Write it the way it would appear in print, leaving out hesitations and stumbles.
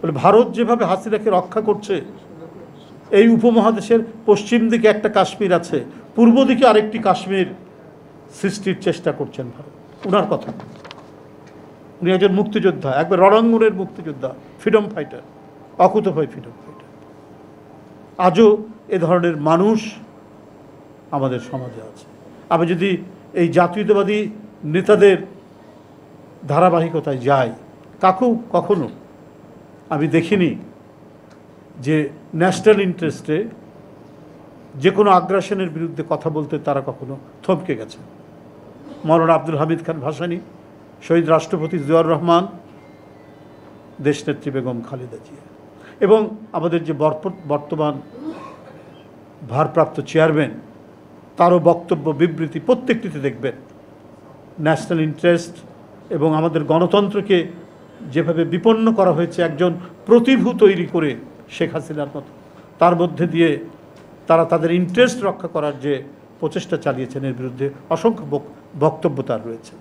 বলে ভারত যেভাবে হাসিনাকে রক্ষা করছে, এই উপমহাদেশের পশ্চিম দিকে একটা কাশ্মীর আছে, পূর্ব দিকে আরেকটি কাশ্মীর সৃষ্টির চেষ্টা করছেন ভারত। ওনার কথা, উনি একজন মুক্তিযোদ্ধা, একবার রণাঙ্গনের মুক্তিযোদ্ধা, ফ্রিডম ফাইটার, অকুতোভয় ফ্রিডম ফাইটার। আজও এ ধরনের মানুষ আমাদের সমাজে আছে। আমি যদি এই জাতীয়তাবাদী নেতাদের ধারাবাহিকতায় যাই, কখনো আমি দেখিনি যে ন্যাশনাল ইন্টারেস্টে যে কোনো আগ্রাসনের বিরুদ্ধে কথা বলতে তারা কখনো থমকে গেছে। মৌলানা আব্দুল হামিদ খান ভাসানী, শহীদ রাষ্ট্রপতি জিয়াউর রহমান, দেশনেত্রী বেগম খালেদা জিয়া এবং আমাদের যে বর্তমান ভারপ্রাপ্ত চেয়ারম্যান, তারও বক্তব্য, বিবৃতি প্রত্যেকটিতে দেখবেন ন্যাশনাল ইন্টারেস্ট এবং আমাদের গণতন্ত্রকে যেভাবে বিপন্ন করা হয়েছে একজন প্রতিভূ তৈরি করে শেখ হাসিনার মতো, তার মধ্যে দিয়ে তারা তাদের ইন্টারেস্ট রক্ষা করার যে প্রচেষ্টা চালিয়েছেন, এর বিরুদ্ধে অসংখ্য বক্তব্য তার রয়েছে।